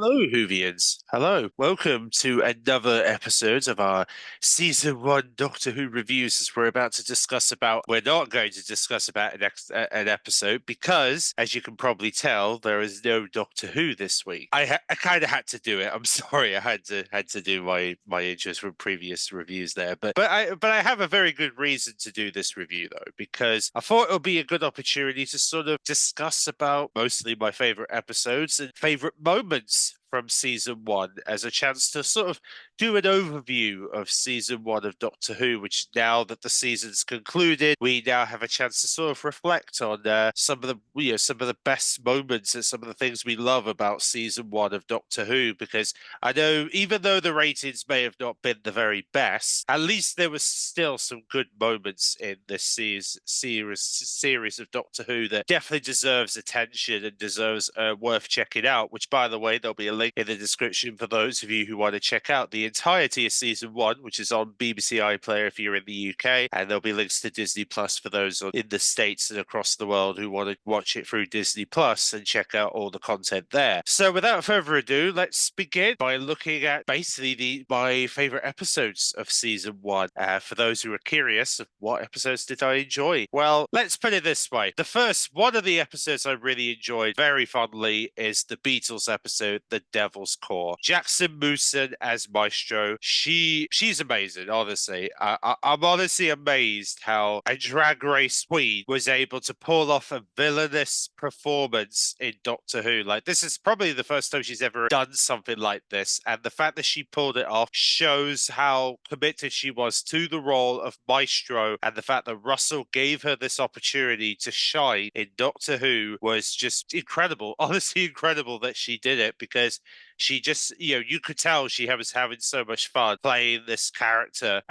Hello, Whovians. Hello. Welcome to another episode of our season one Doctor Who reviews. As we're not going to discuss about an episode because, as you can probably tell, there is no Doctor Who this week. I kind of had to do it. I'm sorry, I had to do my intros from previous reviews there, but I have a very good reason to do this review though, because I thought it would be a good opportunity to sort of discuss about mostly my favorite episodes and favorite moments from season one as a chance to sort of do an overview of season one of Doctor Who, which now that the season's concluded, we now have a chance to sort of reflect on some of the best moments and some of the things we love about season one of Doctor Who. Because I know even though the ratings may have not been the very best, at least there was still some good moments in this series of Doctor Who that definitely deserves attention and deserves worth checking out. Which, by the way, there'll be a link in the description for those of you who want to check out the entirety of season one, which is on BBC iPlayer if you're in the UK, and there'll be links to Disney Plus for those in the States and across the world who want to watch it through Disney Plus and check out all the content there. So, without further ado, let's begin by looking at basically my favorite episodes of season one. For those who are curious of what episodes did I enjoy, well, let's put it this way: the first one of the episodes I really enjoyed very fondly is the Beatles episode, The Devil's Core. Jackson Mooson as Maestro. She's amazing, honestly. I'm honestly amazed how a drag race queen was able to pull off a villainous performance in Doctor Who. Like, this is probably the first time she's ever done something like this, and the fact that she pulled it off shows how committed she was to the role of Maestro, and the fact that Russell gave her this opportunity to shine in Doctor Who was just incredible. Honestly, incredible that she did it, because she just, you could tell she was having so much fun playing this character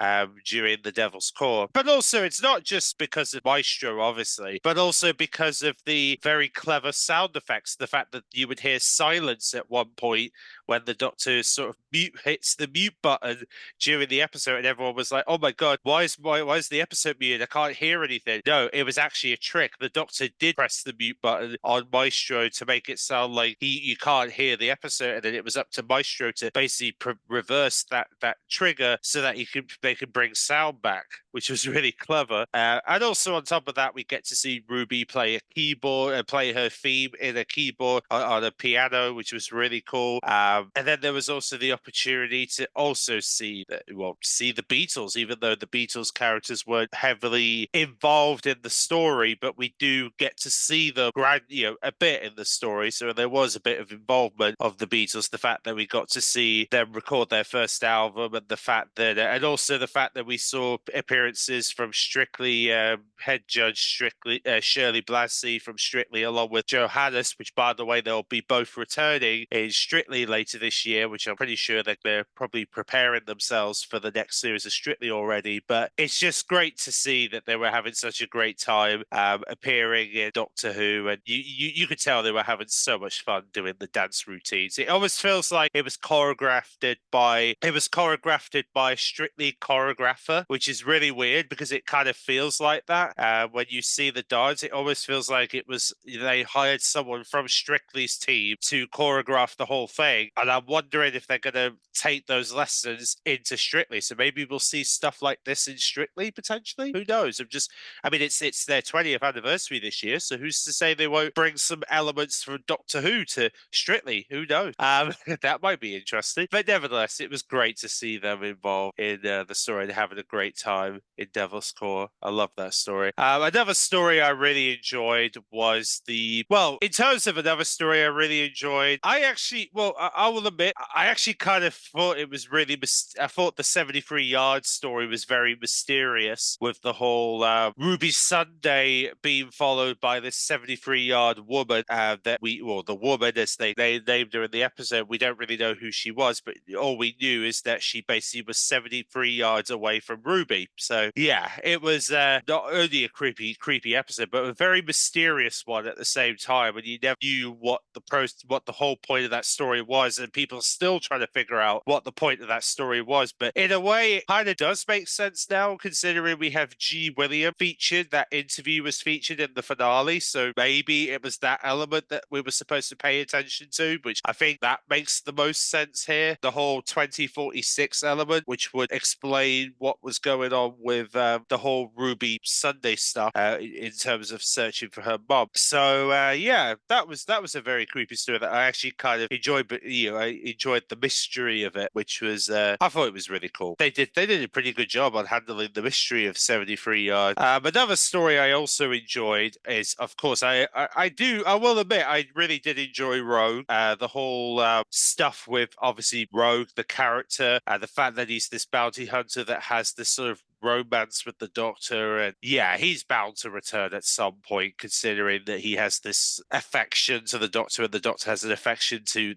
during The Devil's Core. But also, it's not just because of Maestro, obviously, but also because of the very clever sound effects. The fact that you would hear silence at one point when the Doctor sort of hits the mute button during the episode, and everyone was like, "Oh my God, why is the episode muted? I can't hear anything." No, it was actually a trick. The Doctor did press the mute button on Maestro to make it sound like you can't hear the episode, and then it was up to Maestro to basically reverse that trigger so that they can bring sound back, which was really clever. And also on top of that, we get to see Ruby play a keyboard and play her theme in a keyboard on a piano, which was really cool. And then there was also the opportunity to also see the Beatles, even though the Beatles characters weren't heavily involved in the story, but we do get to see them a bit in the story. So there was a bit of involvement of the Beatles. The fact that we got to see them record their first album, and also the fact that we saw appearances from Strictly, head judge Shirley Blasey from Strictly, along with Johannes, which, by the way, they'll be both returning in Strictly later this year, which I'm pretty sure that they're probably preparing themselves for the next series of Strictly already. But it's just great to see that they were having such a great time appearing in Doctor Who, and you could tell they were having so much fun doing the dance routines. It almost feels like it was choreographed by a Strictly choreographer, which is really weird because it kind of feels like that. When you see the dance, it almost feels like they hired someone from Strictly's team to choreograph the whole thing. And I'm wondering if they're going to take those lessons into Strictly. So maybe we'll see stuff like this in Strictly potentially. Who knows? I mean, it's their 20th anniversary this year, so who's to say they won't bring some elements from Doctor Who to Strictly? Who knows? That might be interesting. But nevertheless, it was great to see them involved in the story and having a great time in Devil's Core. I love that story. Another story I really enjoyed was in terms of another story I really enjoyed, I will admit, I actually kind of thought it was really, I thought the 73 yard story was very mysterious, with the whole Ruby Sunday being followed by this 73-yard woman the woman, as they named her in the episode, we don't really know who she was, but all we knew is that she basically was 73 yards away from Ruby. So yeah, it was not only a creepy episode, but a very mysterious one at the same time. And you never knew what the whole point of that story was, and people are still trying to figure out what the point of that story was. But in a way, it kind of does make sense now, considering we have G. William featured. That interview was featured in the finale, so maybe it was that element that we were supposed to pay attention to, which I think that makes the most sense here. The whole 2046 element, which would explain what was going on with the whole Ruby Sunday stuff in terms of searching for her mom. So yeah, that was a very creepy story that I actually kind of enjoyed. But I enjoyed the mystery of it, which was I thought it was really cool. They did a pretty good job on handling the mystery of 73 yards. Another story I also enjoyed is, of course, I will admit I really did enjoy Rogue. The whole stuff with obviously Rogue, the character, the fact that he's this bounty hunter that has this sort of romance with the Doctor, and yeah, he's bound to return at some point, considering that he has this affection to the Doctor, and the Doctor has an affection to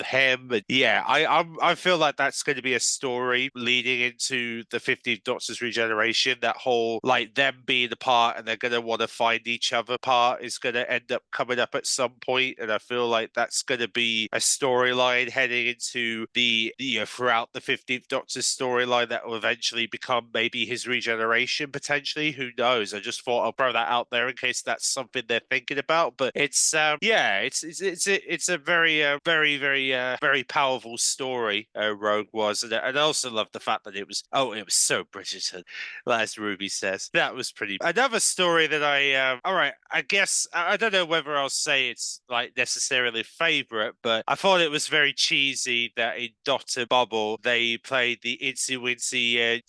him. And yeah, I feel like that's going to be a story leading into the 15th Doctor's regeneration. That whole like them being apart and they're going to want to find each other part is going to end up coming up at some point, and I feel like that's going to be a storyline heading into the throughout the 15th Doctor's storyline that will eventually become maybe his regeneration, potentially. Who knows? I just thought I'll throw that out there in case that's something they're thinking about. But it's it's a very powerful story. Rogue was, and I also love the fact that it was so Bridgerton, as Ruby says. That was pretty. Another story that all right, I guess I don't know whether I'll say it's like necessarily favorite, but I thought it was very cheesy that in Doctor Bubble they played the Itsy Wincy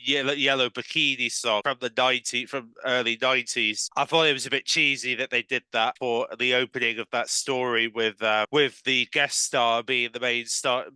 yellow bikini song from from early 90s. I thought it was a bit cheesy that they did that for the opening of that story with the guest star being the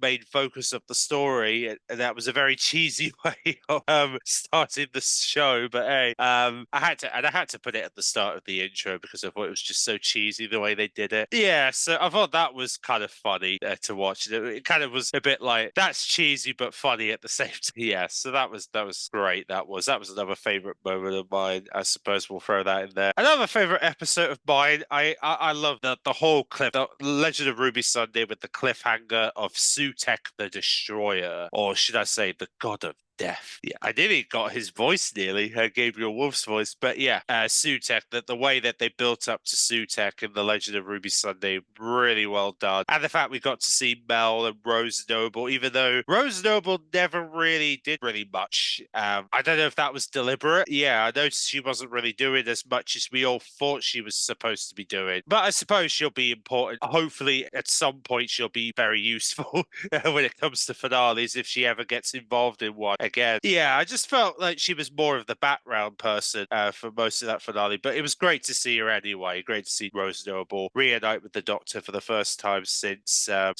main focus of the story, and that was a very cheesy way of starting the show. But hey, I had to put it at the start of the intro because I thought it was just so cheesy the way they did it. Yeah, so I thought that was kind of funny to watch. It kind of was a bit like that's cheesy but funny at the same time. Yeah, so that was great. That was another favorite moment of mine. I suppose we'll throw that in there. Another favorite episode of mine. I love the whole clip, the Legend of Ruby Sunday, with the cliffhanger of Sutekh the Destroyer, or should I say, the God of Death. Yeah, I nearly got his voice nearly, Gabriel Wolf's voice. But yeah, Sutekh, the way that they built up to Sutekh in The Legend of Ruby Sunday, really well done. And the fact we got to see Mel and Rose Noble, even though Rose Noble never really did really much. I don't know if that was deliberate. Yeah, I noticed she wasn't really doing as much as we all thought she was supposed to be doing. But I suppose she'll be important. Hopefully, at some point, she'll be very useful when it comes to finales if she ever gets involved in one again. Yeah, I just felt like she was more of the background person for most of that finale, but it was great to see her anyway. Great to see Rose Noble reunite with the Doctor for the first time since the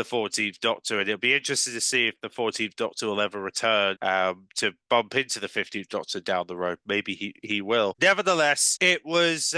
14th Doctor, and it'll be interesting to see if the 14th Doctor will ever return to bump into the 15th Doctor down the road. Maybe he will. Nevertheless, it was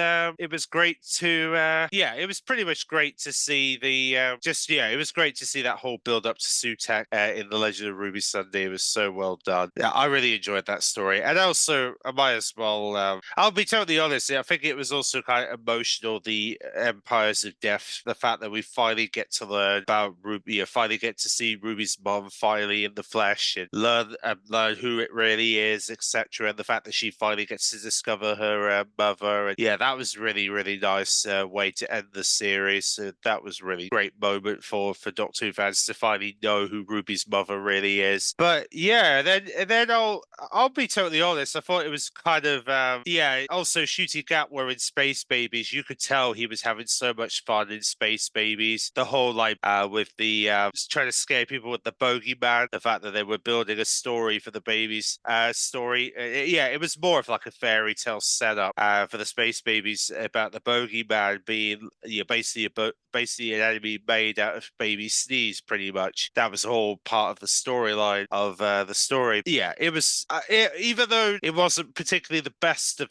great to it was pretty much great to see it was great to see that whole build up to Sutekh in The Legend of Ruby Sunday. It was so well done. Yeah, I really enjoyed that story. And also, I might as well, I'll be totally honest, I think it was also kind of emotional, the Empires of Death, the fact that we finally get to learn about Ruby, finally get to see Ruby's mom finally in the flesh and learn who it really is, etc. And the fact that she finally gets to discover her mother. And yeah, that was really, really nice way to end the series. So that was really great moment for Doctor Who fans to finally know who Ruby's mother really is. But yeah, then I'll be totally honest. I thought it was kind of Also, Shooty Gap were in Space Babies. You could tell he was having so much fun in Space Babies. The whole with the trying to scare people with the bogeyman. The fact that they were building a story for the babies story. It was more of like a fairy tale setup for the Space Babies about the bogeyman being basically an enemy made out of baby sneeze. Pretty much that was all part of the storyline of the story. Yeah, it was, even though it wasn't particularly the best of,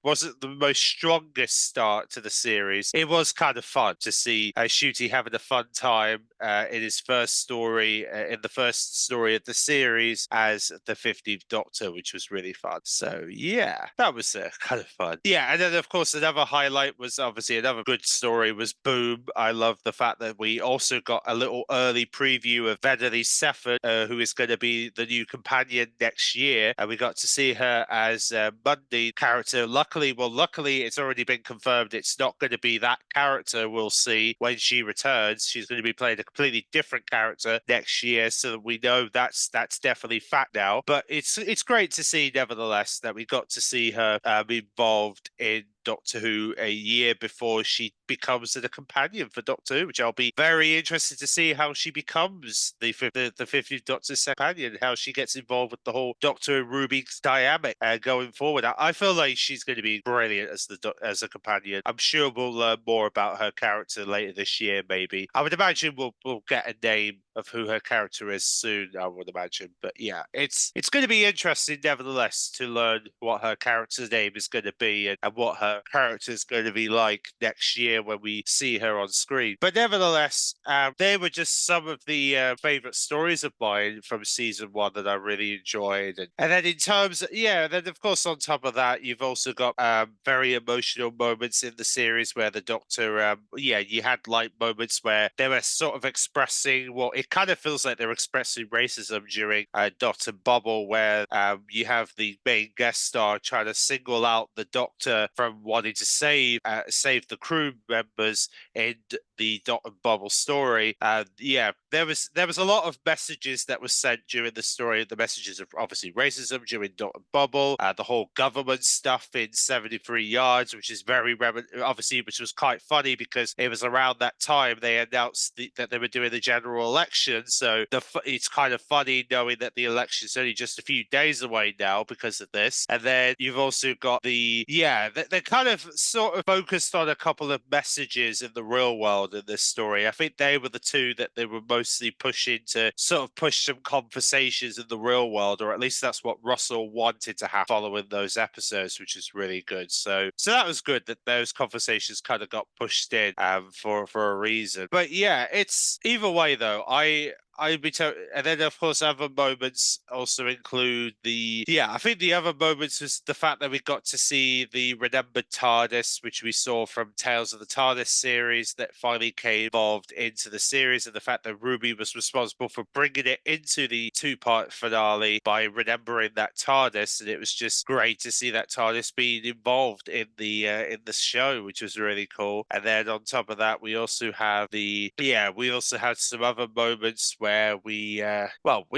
wasn't the most strongest start to the series, it was kind of fun to see Ncuti having a fun time in his first story, in the first story of the series as the 50th Doctor, which was really fun. So yeah, that was kind of fun. Yeah, and then of course another highlight was obviously another good story was Boom. I love the fact that we also got a little early preview of Veneli Sefford, who is going to be the new companion next year, and we got to see her as Monday character. Luckily, it's already been confirmed it's not going to be that character we'll see when she returns. She's going to be playing a completely different character next year, so that we know that's definitely fact now. But it's great to see, nevertheless, that we got to see her involved in Doctor Who a year before she becomes a companion for Doctor Who, which I'll be very interested to see how she becomes the 50th Doctor's companion, how she gets involved with the whole Doctor and Ruby dynamic going forward. I feel like she's going to be brilliant as a companion. I'm sure we'll learn more about her character later this year, maybe. I would imagine we'll get a name of who her character is soon, I would imagine. But yeah, it's going to be interesting, nevertheless, to learn what her character's name is going to be and what her character is going to be like next year when we see her on screen. But nevertheless, they were just some of the favorite stories of mine from season 1 that I really enjoyed. And then in terms of, then of course on top of that, you've also got very emotional moments in the series where the Doctor, you had like moments where they were sort of expressing what it kind of feels like they're expressing racism during Dot and Bubble, where you have the main guest star trying to single out the Doctor from wanting to save the crew members in the Dot and Bubble story. There was a lot of messages that were sent during the story. The messages of obviously racism during Dot and Bubble, the whole government stuff in 73 Yards, which is very obviously, which was quite funny because it was around that time they announced that they were doing the general election. So it's kind of funny knowing that the election's only just a few days away now because of this. And then you've also got they're kind of sort of focused on a couple of messages in the real world in this story. I think they were the two that they were mostly pushing to sort of push some conversations in the real world, or at least that's what Russell wanted to have following those episodes, which is really good. So that was good that those conversations kind of got pushed in for a reason. But yeah, it's either way though. I'd be and then of course other moments also include I think the other moments was the fact that we got to see the remembered TARDIS, which we saw from Tales of the TARDIS series that finally came involved into the series, and the fact that Ruby was responsible for bringing it into the 2-part finale by remembering that TARDIS, and it was just great to see that TARDIS being involved in the show, which was really cool. And then on top of that, we also have we also had some other moments where we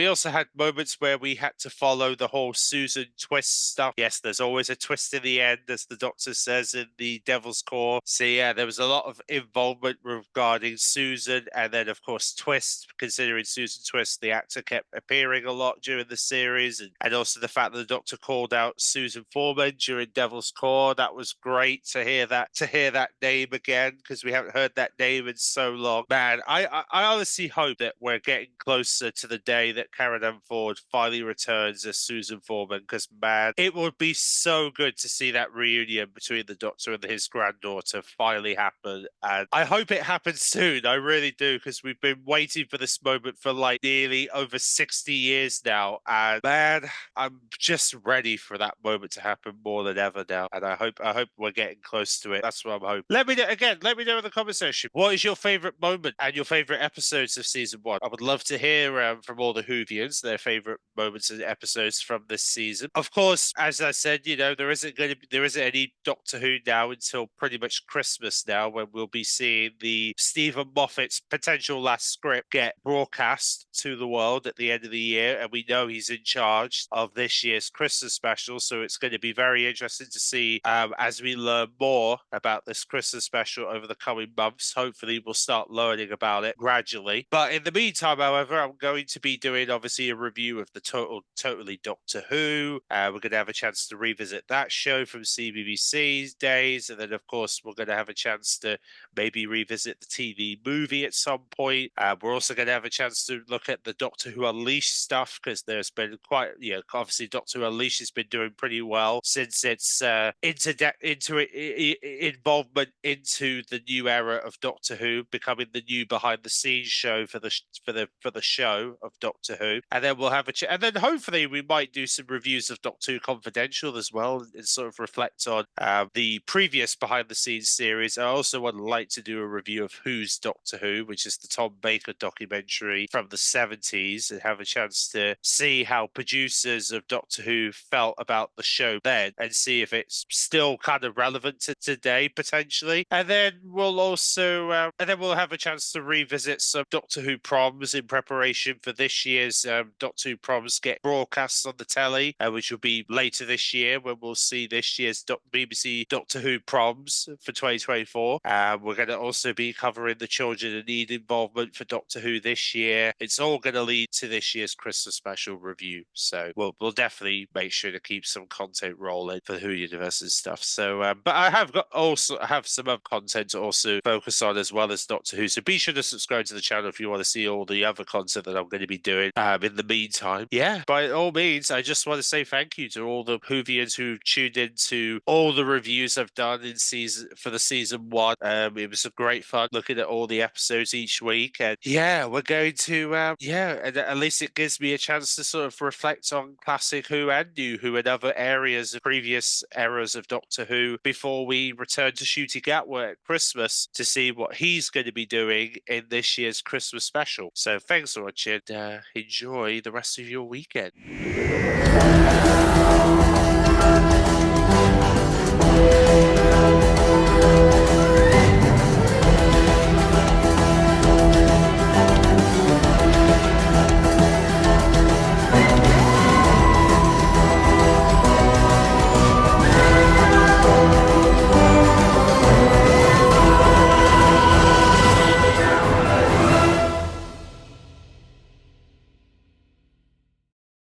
also had moments where we had to follow the whole Susan twist stuff. Yes, there's always a twist in the end, as the Doctor says in the Devil's Core. So yeah, there was a lot of involvement regarding Susan, and then of course Twist, considering Susan Twist, the actor kept appearing a lot during the series, and also the fact that the Doctor called out Susan Foreman during Devil's Core. That was great to hear that name again, because we haven't heard that name in so long. Man, I honestly hope that we're getting closer to the day that Karen Ford finally returns as Susan Foreman, because man, it would be so good to see that reunion between the Doctor and his granddaughter finally happen, and I hope it happens soon. I really do, because we've been waiting for this moment for like nearly over 60 years now, and man, I'm just ready for that moment to happen more than ever now, and I hope we're getting close to it. That's what I'm hoping. Let me know in the comment section, what is your favorite moment and your favorite episodes of season 1? I would love to hear from all the Whovians their favorite moments and episodes from this season. Of course, as I said, there isn't any Doctor Who now until pretty much Christmas now, when we'll be seeing the Stephen Moffat's potential last script get broadcast to the world at the end of the year, and we know he's in charge of this year's Christmas special. So it's going to be very interesting to see as we learn more about this Christmas special over the coming months. Hopefully, we'll start learning about it gradually. But in the meantime, time, however, I'm going to be doing obviously a review of the Totally Doctor Who. We're going to have a chance to revisit that show from CBBC's days, and then of course we're going to have a chance to maybe revisit the TV movie at some point. We're also going to have a chance to look at the Doctor Who Unleashed stuff, because there's been quite, obviously Doctor Who Unleashed has been doing pretty well since its involvement into the new era of Doctor Who, becoming the new behind the scenes show for the show of Doctor Who. And then we'll have and then hopefully we might do some reviews of Doctor Who Confidential as well, and sort of reflect on the previous behind the scenes series. I also would like to do a review of Who's Doctor Who, which is the Tom Baker documentary from the 70s, and have a chance to see how producers of Doctor Who felt about the show then, and see if it's still kind of relevant to today potentially. And then we'll also we'll have a chance to revisit some Doctor Who proms in preparation for this year's Doctor Who proms get broadcast on the telly, which will be later this year, when we'll see this year's BBC Doctor Who proms for 2024. We're going to also be covering the Children in Need involvement for Doctor Who this year. It's all going to lead to this year's Christmas special review, so we'll definitely make sure to keep some content rolling for the Who universe and stuff. So, but I have some other content to also focus on as well as Doctor Who. So be sure to subscribe to the channel if you want to see all the other content that I'm going to be doing. In the meantime, by all means, I just want to say thank you to all the Whovians who tuned in to all the reviews I've done in season 1. It was a great fun looking at all the episodes each week, and we're going to and at least it gives me a chance to sort of reflect on classic Who and new Who and other areas of previous eras of Doctor Who before we return to Ncuti Gatwa at Christmas to see what he's going to be doing in this year's Christmas special. So thanks for watching. Enjoy the rest of your weekend.